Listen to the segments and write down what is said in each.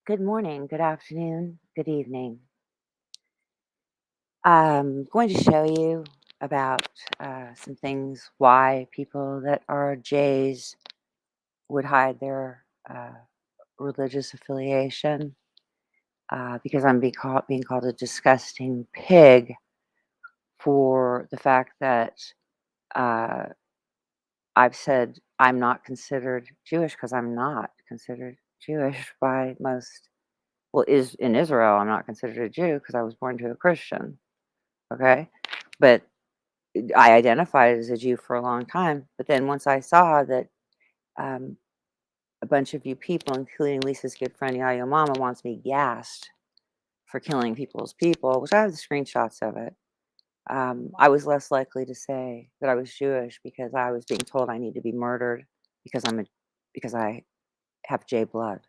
Good morning, good afternoon, good evening. I'm going to show you about some things why people that are Jays would hide their religious affiliation because I'm being called a disgusting pig for the fact that uh, I've said I'm not considered Jewish because I'm not considered Jewish by most. Well, is in Israel, I'm not considered a Jew because I was born to a Christian. Okay. But I identified as a Jew for a long time. But then once I saw that um, a bunch of you people, including Lisa's good friend Yayo Mama, wants me gassed for killing people's people, which I have the screenshots of it, I was less likely to say that I was Jewish because I was being told I need to be murdered because because I have J blood.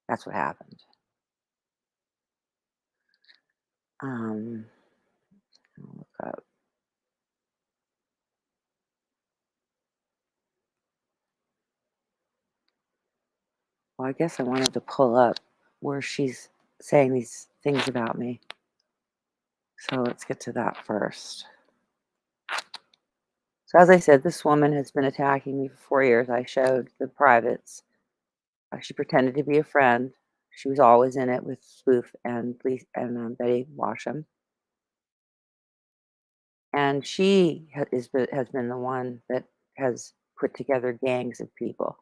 That's what happened. Um, I'll look up. Well, I guess I wanted to pull up where she's saying these things about me. So let's get to that first. So as I said, this woman has been attacking me for 4 years. I showed the privates. She pretended to be a friend. She was always in it with Spoof and Betty Washam, and has been the one that has put together gangs of people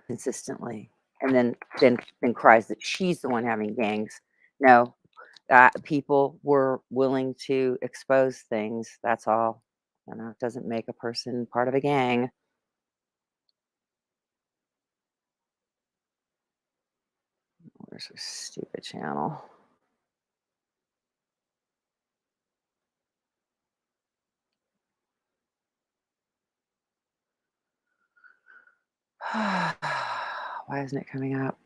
consistently, and then cries that she's the one having gangs. No, people were willing to expose things. That's all. It doesn't make a person part of a gang. Where's this stupid channel? Why isn't it coming up?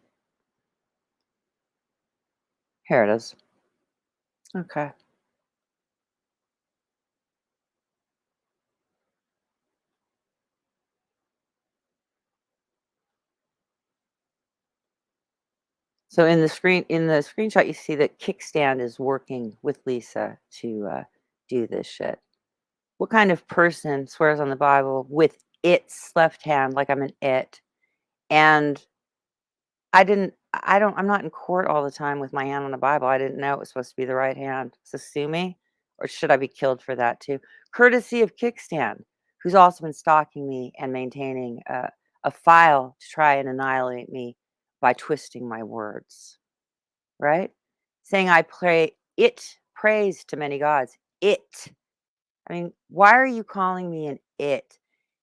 Here it is. Okay. So in the screenshot, you see that Kickstand is working with Lisa to do this shit. What kind of person swears on the Bible with its left hand like I'm an it? And I'm not in court all the time with my hand on the Bible. I didn't know it was supposed to be the right hand. So sue me, or should I be killed for that too? Courtesy of Kickstand, who's also been stalking me and maintaining a file to try and annihilate me by twisting my words, right? Saying I pray, it prays to many gods. It. I mean, why are you calling me an it?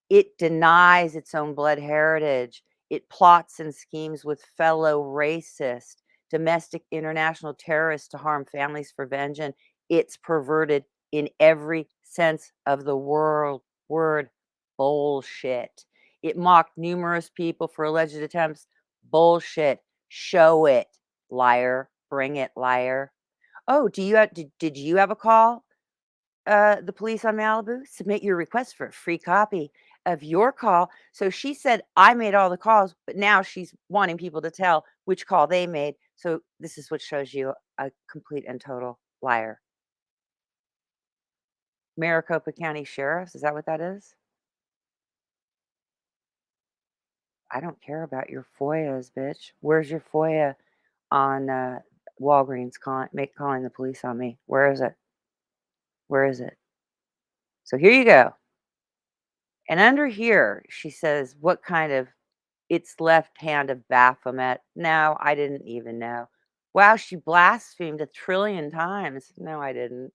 It denies its own blood heritage. It plots and schemes with fellow racist, domestic international terrorists to harm families for vengeance. It's perverted in every sense of the word bullshit. It mocked numerous people for alleged attempts. Bullshit. Show it, liar. Bring it, liar. Oh, did you have a call? The police on Malibu, submit your request for a free copy of your call. So she said, I made all the calls, but now she's wanting people to tell which call they made. So this is what shows you a complete and total liar. Maricopa County Sheriff's, is that what that is? I don't care about your FOIAs, bitch. Where's your FOIA on Walgreens calling the police on me? Where is it? Where is it? So here you go. And under here, she says, what kind of It's left hand of Baphomet. No, I didn't even know. Wow, she blasphemed 1,000,000,000 times. No, I didn't.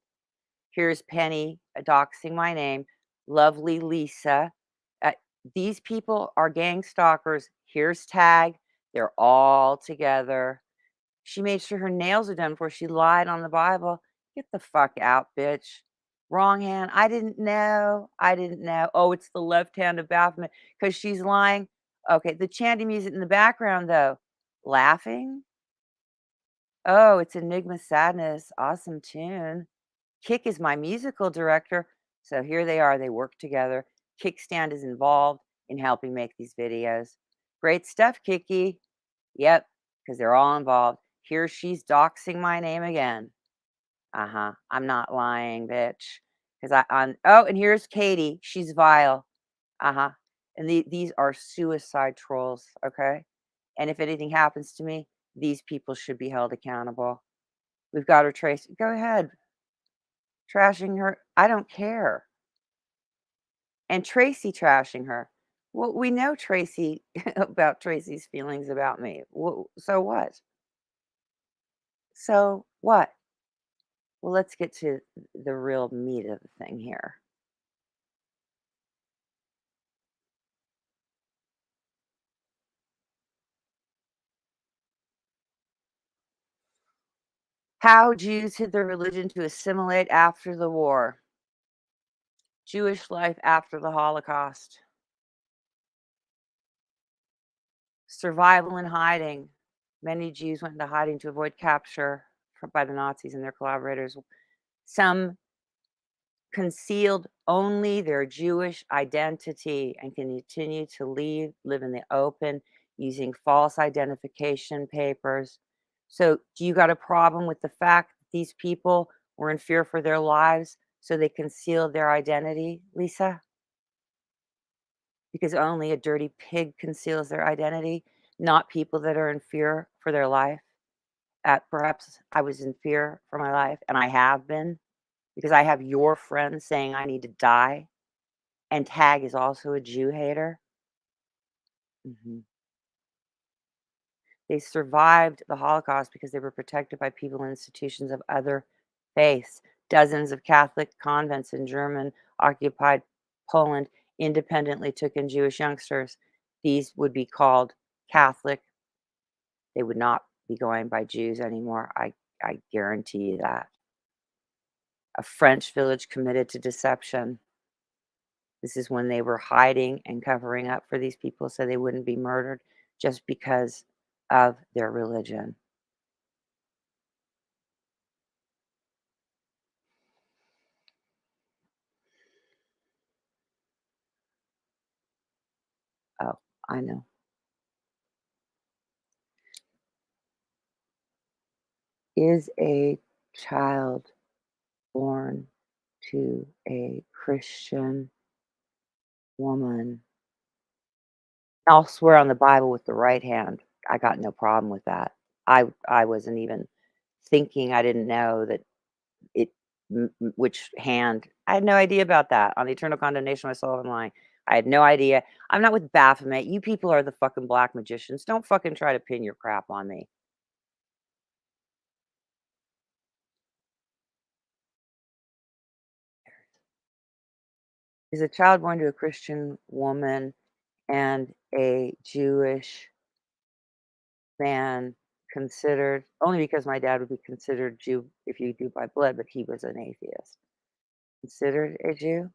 Here's Penny doxing my name. Lovely Lisa. Uh, these people are gang stalkers. Here's Tag. They're all together. She made sure her nails are done before she lied on the Bible. Get the fuck out, bitch. Wrong hand. I didn't know. I didn't know. Oh, it's the left hand of Baphomet because she's lying. Okay, the chanting music in the background, though. Laughing? Oh, it's Enigma Sadness. Awesome tune. Kick is my musical director. So here they are. They work together. Kickstand is involved in helping make these videos. Great stuff, Kicky. Yep. because they're all involved. Here she's doxing my name again. Uh-huh. I'm not lying, bitch. Because oh, and here's Katie. She's vile. Uh-huh. And these are suicide trolls, okay? And if anything happens to me, these people should be held accountable. We've got her trace. Go ahead, trashing her. I don't care. And Tracy trashing her. Well, we know Tracy about Tracy's feelings about me. So what? So what? Well, let's get to the real meat of the thing here. How Jews hid their religion to assimilate after the war. Jewish life after the Holocaust. Survival and hiding. Many Jews went into hiding to avoid capture by the Nazis and their collaborators. Some concealed only their Jewish identity and continue to live in the open using false identification papers. So, do you got a problem with the fact that these people were in fear for their lives, so they concealed their identity, Lisa? Because only a dirty pig conceals their identity, not people that are in fear for their life. Perhaps I was in fear for my life, and I have been because I have your friends saying I need to die, and Tag is also a Jew hater. Mhm. They survived the Holocaust because they were protected by people and institutions of other faiths. Dozens of Catholic convents in German occupied Poland independently took in Jewish youngsters. These would be called Catholic. They would not be going by Jews anymore. I guarantee you that. A French village committed to deception. This is when they were hiding and covering up for these people so they wouldn't be murdered just because of their religion. Oh, I know. Is a child born to a Christian woman? I'll swear on the Bible with the right hand. I got no problem with that. I wasn't even thinking. I didn't know that it which hand. I had no idea about that. On the eternal condemnation of my soul, I'm lying. I had no idea. I'm not with Baphomet. You people are the fucking black magicians. Don't fucking try to pin your crap on me. Is a child born to a Christian woman and a Jewish man considered only because my dad would be considered Jew if you do by blood, but he was an atheist. Considered a Jew?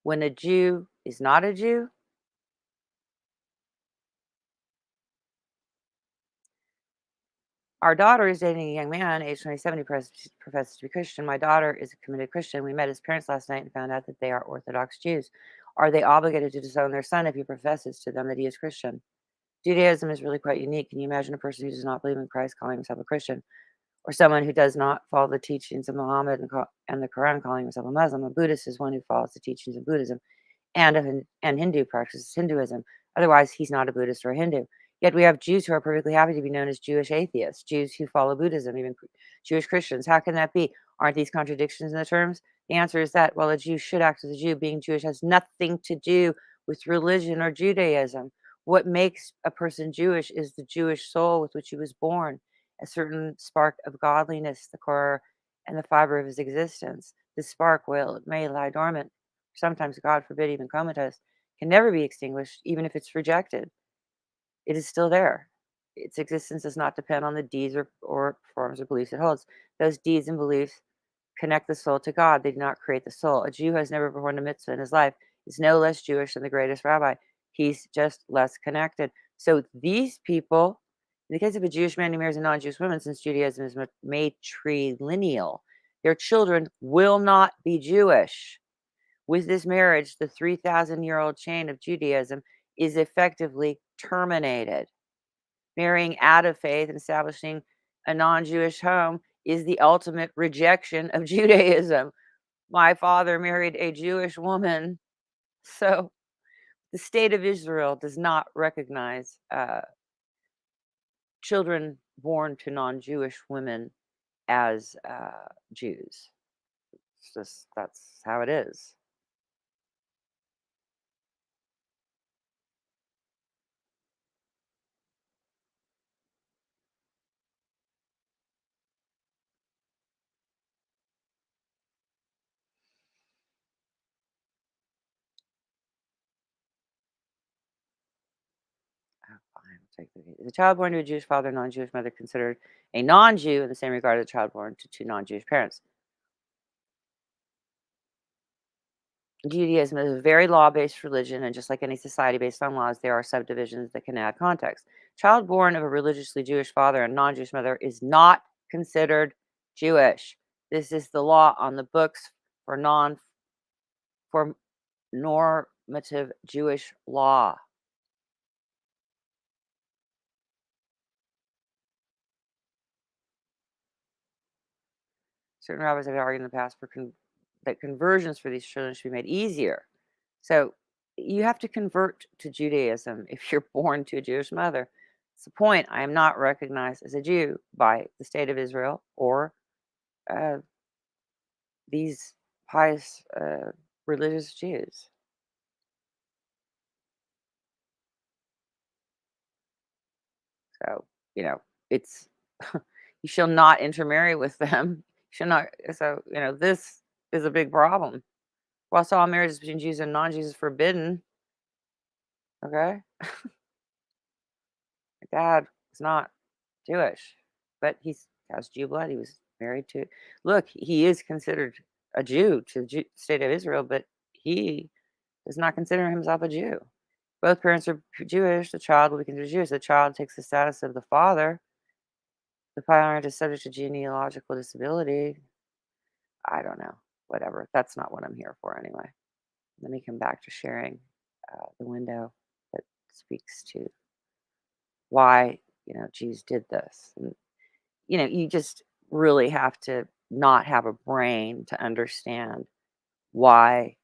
When a Jew is not a Jew, our daughter is dating a young man, age 27, who professes to be Christian. My daughter is a committed Christian. We met his parents last night and found out that they are Orthodox Jews. Are they obligated to disown their son if he professes to them that he is Christian? Judaism is really quite unique. Can you imagine a person who does not believe in Christ calling himself a Christian? Or someone who does not follow the teachings of Muhammad and the Quran calling himself a Muslim? A Buddhist is one who follows the teachings of Buddhism and Hindu practices Hinduism. Otherwise, he's not a Buddhist or a Hindu. Yet we have Jews who are perfectly happy to be known as Jewish atheists, Jews who follow Buddhism, even Jewish Christians. How can that be? Aren't these contradictions in the terms? The answer is that, well, a Jew should act as a Jew. Being Jewish has nothing to do with religion or Judaism. What makes a person Jewish is the Jewish soul with which he was born, a certain spark of godliness, the core and the fiber of his existence. This spark, while it may lie dormant, sometimes, God forbid, even comatose, can never be extinguished, even if it's rejected. It is still there. Its existence does not depend on the deeds or forms or beliefs it holds. Those deeds and beliefs connect the soul to God. They do not create the soul. A Jew who has never performed a mitzvah in his life is no less Jewish than the greatest rabbi. He's just less connected. So these people, in the case of a Jewish man who marries a non-Jewish woman, since Judaism is matrilineal, their children will not be Jewish. With this marriage, the 3,000-year-old chain of Judaism is effectively terminated. Marrying out of faith and establishing a non-Jewish home is the ultimate rejection of Judaism. My father married a Jewish woman, so the state of Israel does not recognize children born to non-Jewish women as Jews. It's just that's how it is. Oh, fine, I'll take the is a child born to a Jewish father, non-Jewish mother considered a non-Jew in the same regard as a child born to two non-Jewish parents. Judaism is a very law-based religion, and just like any society based on laws, there are subdivisions that can add context. Child born of a religiously Jewish father and non-Jewish mother is not considered Jewish. This is the law on the books for non for normative Jewish law. Certain rabbis have argued in the past that conversions for these children should be made easier. So you have to convert to Judaism if you're born to a Jewish mother. It's the point. I am not recognized as a Jew by the state of Israel or uh, these pious religious Jews. So, it's you shall not intermarry with them. You shall not. So, this is a big problem. Whilst all marriages between Jews and non-Jews is forbidden, okay? My dad is not Jewish, but has Jew blood. He was married to look, he is considered a Jew to the state of Israel, but he does not consider himself a Jew. Both parents are Jewish. The child will be considered Jewish. The child takes the status of the father. The parent is subject to genealogical disability. I don't know. Whatever. That's not what I'm here for anyway. Let me come back to sharing the window that speaks to why Jews did this. And, you just really have to not have a brain to understand why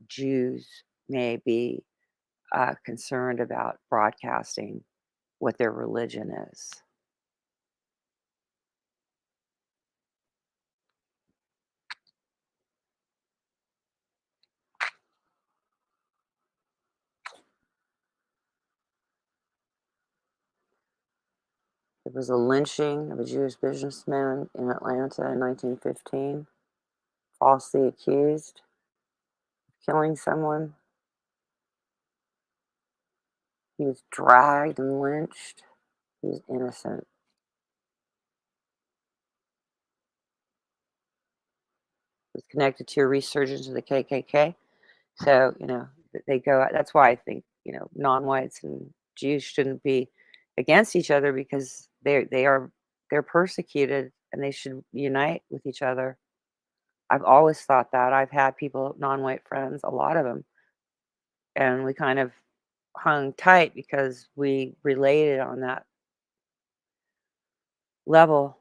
Jews may be concerned about broadcasting what their religion is. There was a lynching of a Jewish businessman in Atlanta in 1915, falsely accused of killing someone. He was dragged and lynched. He was innocent. It was connected to a resurgence of the KKK. So, they go out. That's why I think, non-whites and Jews shouldn't be against each other because they're persecuted and they should unite with each other. I've always thought that. I've had people, non-white friends, a lot of them, and we kind of hung tight because we related on that level.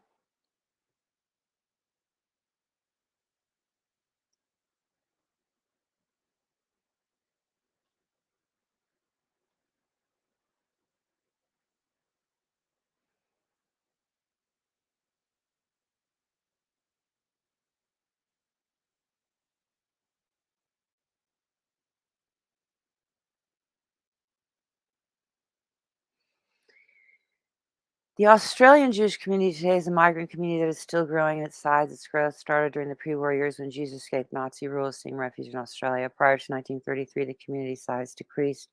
The Australian Jewish community today is a migrant community that is still growing in its size. Its growth started during the pre-war years when Jews escaped Nazi rule, seeking refuge in Australia. Prior to 1933, the community size decreased,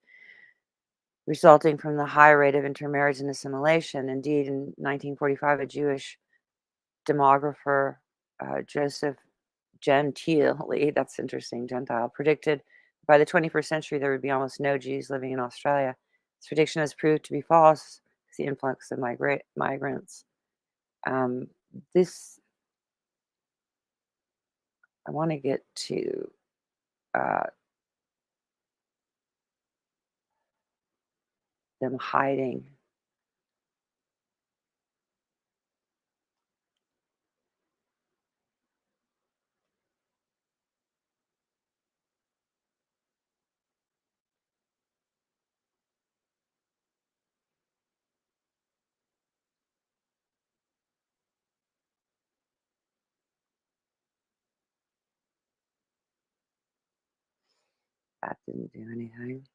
resulting from the high rate of intermarriage and assimilation. Indeed, in 1945, a Jewish demographer, Joseph Gentile, that's interesting, Gentile, predicted By the 21st century, there would be almost no Jews living in Australia. This prediction has proved to be false. It's the influx of migrants. Um, this I want to get to uh, them hiding. That didn't do anything.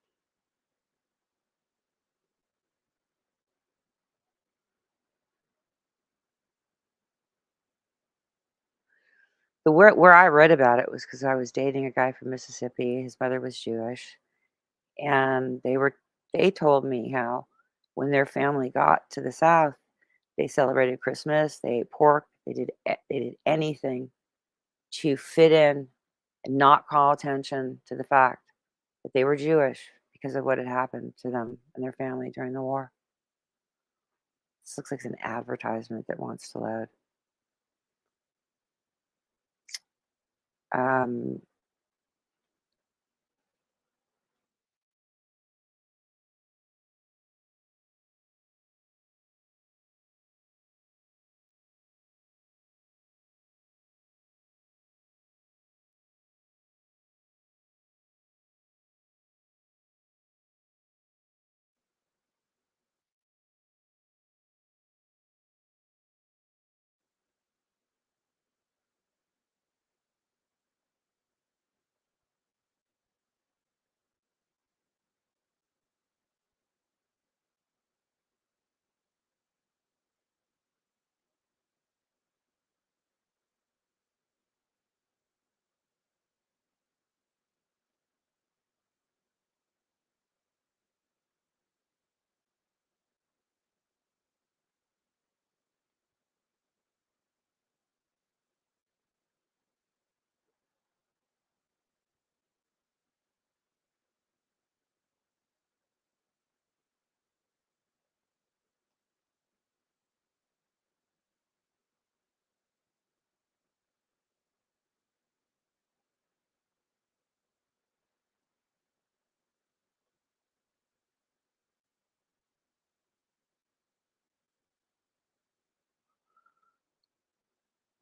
The where I read about it was because I was dating a guy from Mississippi. His mother was Jewish, and they told me how when their family got to the South, they celebrated Christmas, they ate pork, they did anything to fit in and not call attention to the fact that they were Jewish because of what had happened to them and their family during the war. This looks like an advertisement that wants to load. Um,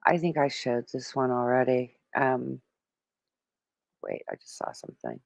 I think I showed this one already. Wait, I just saw something.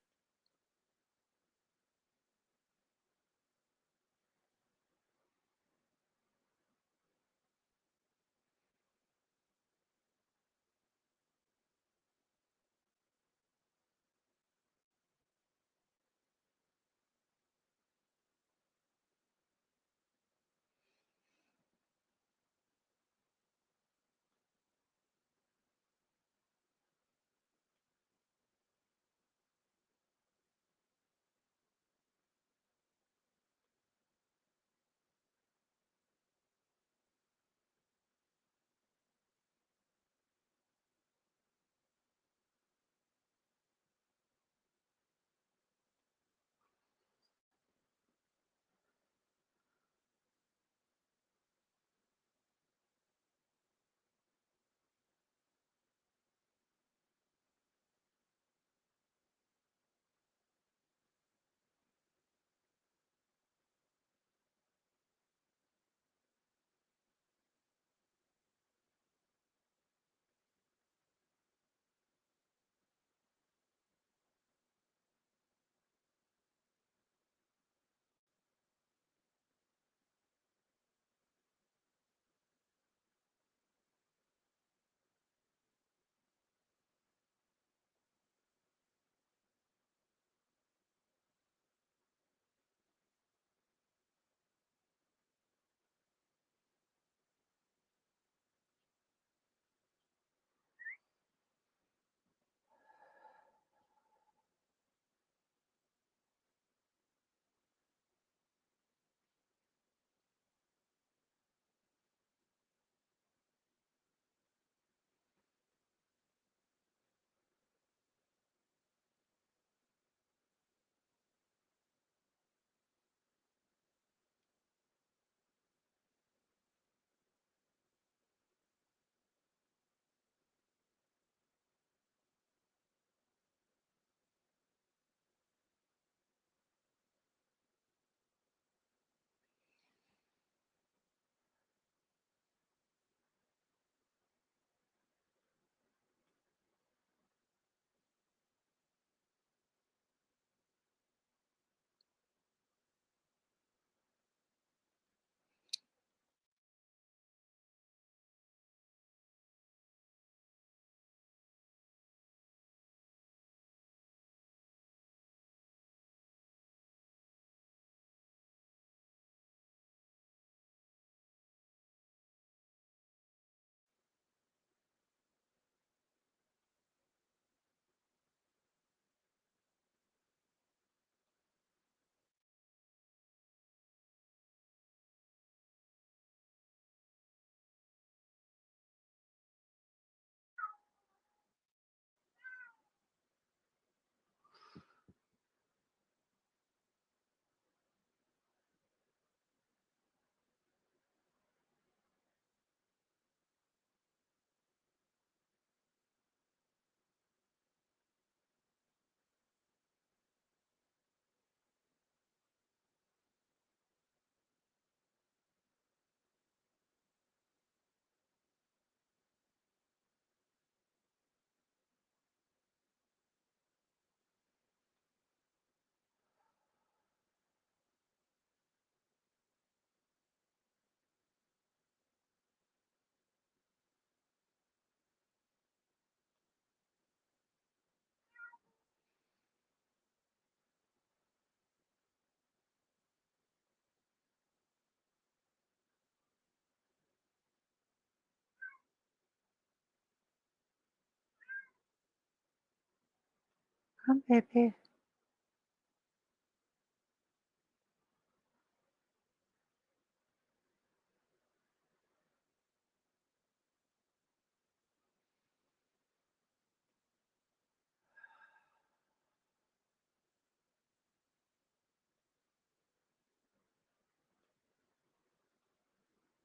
Come, baby.